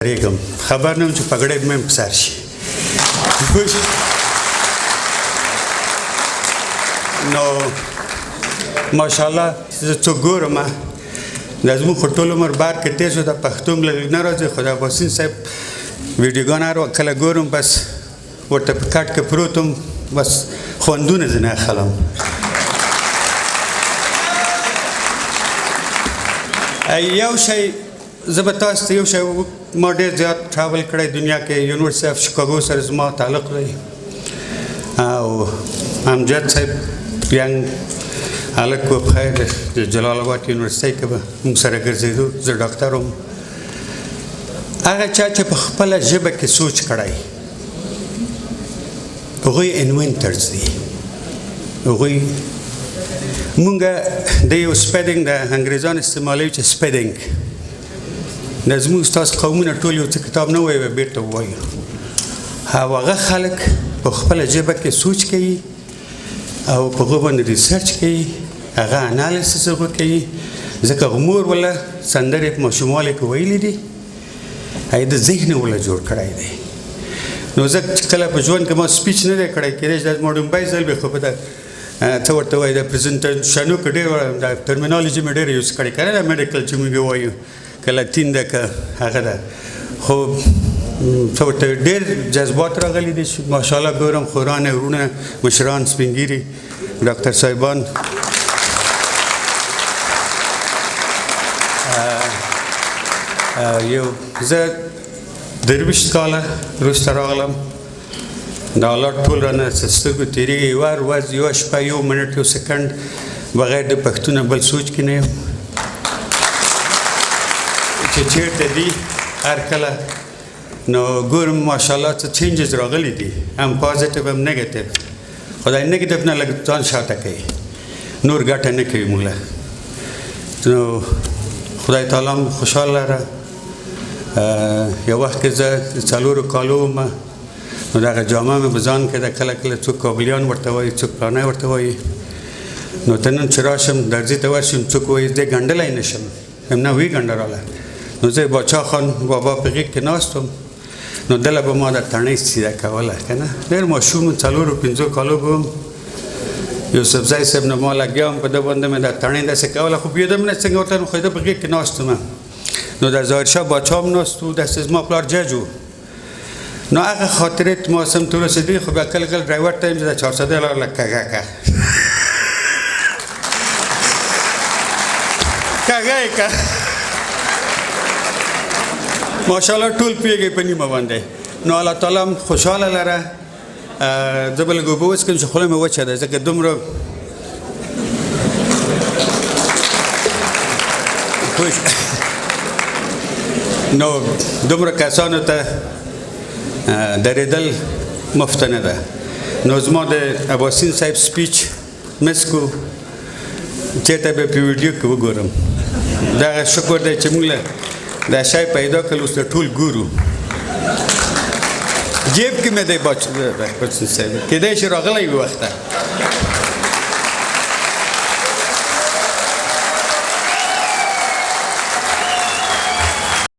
ریګم خبر نه چې پګړې مې په سر شي نو ماشاءالله زه څوک ګورم د زموږ خو ټول عمر بار کې تېر شو د پښتون له نه راځي خو د اباسین صاحب ویډیوګان هر وخت کله ګورم بس ورته په کټ کې پروت وم بس خوندونه ځینې اخلم یو شی زه به تاسو ته یو شی ما ډېر زیات ټراول کړی دنیا کې یونیورسټي اف شیکاګو سره زما تعلق دی او امجد صاحب ینګ هلک و په خیر د جلال آباد یونیورسټۍ کې به موږ سره ګرځېدو زه ډاکټر وم هغه چا چې په خپله ژبه کې سوچ کړی هغوی انوینټرز دي هغوی مونږ د یو سپیډینګ د انګریزان استعمالوي چې سپیډینګ د زموږ ستاسو قومونه ټول یو څه کتاب نه وایي بیرته ووایو او هغه خلک په خپله ژبه کې سوچ کوي او په هغو باندې ریسرچ کوي هغه انالیسس هغه کوي ځکه غمور ولا سندرې په ماشوموالي کې ویلي دي د ذهن ولا جوړ کړی دی نو زه چې کله په ژوند کې ما سپیچ نه دی کړی کېدای شي دا زما ډومبی ځل وي خو په څه ورته وایي د پرزنټیشنو کې ډېر د ټرمینالوجي مې ډېره یوز کړې که نه د میډیکل چې موږ وایو که لاتین ده که هغه ده خو څه ورته ډېر جذبات راغلي دي چې ماشاءالله ګورم خورانه وروڼه مشران سپین ږیري ډاکټر صاحبان یو زه درویشت کاله وروسته راغلم دا حالات ټول رانه سترګو تېرېږي یوه ورځ یوه شپه یو منټ یو سکنډ بغیر د پښتونه بل سوچ کې نه یم چې چېرته دي هر کله نو ګورم ماشاءالله څه چینجز راغلي دي هم پازیټیو هم نیګیټیو خو دا نیګیټیو نه لږ ځان شاته کوي نور ګټه نه کوي موږ له نو خدای تعالی هم خوشحاله لره یو وخت کې زه څلورو کالو وم نو دغه جامه مې په ځان کې ده کله کله څوک کابلیان ورته وایي څوک پلانی ورته وایي نو ته نن چې راشم درځي ته ورشم څوک وایي دی ګنډلی نه شم یم نه وی ګنډراله نو زه باچا خان بابا په غېږ کې ناست وم نو دله به ما د تڼۍ سیده کوله که نه ډېر ماشوم څلورو پنځو کالو به وم یوسفزی صاحب نه ما لګیا وم په ده باندې مې دا تڼۍ داسې کوله خو پوهېدم نه څنګه ورته خو ده په غېږ کې ناست وم نو د ظاهرشاه باچا هم ناست و داسې زما پلار جج و نو هغه خاطرې ما سم ته رسېدې خو بیا کله کله ډرایور ته یم چې د چارسدی لاړله کږه کږه یې که ماشاءالله ټول پوهېږئ په نیمه باندې نو الله تعالی هم خوشحاله لره زه به لږ اوبه وڅښم چې خوله مې وچه ده ځکه دومره نو دومره کسانو ته درېدل مفت نه ده نو زما د اباسین صاحب سپیچ مس کو چېرته به په ویډیو کې وګورم دغه شکر دی چې موږ له دا شی پیدا کړل اوس ټول ګورو جیب کې مې دی بچ صاحب کېدای شي راغلی وي وخته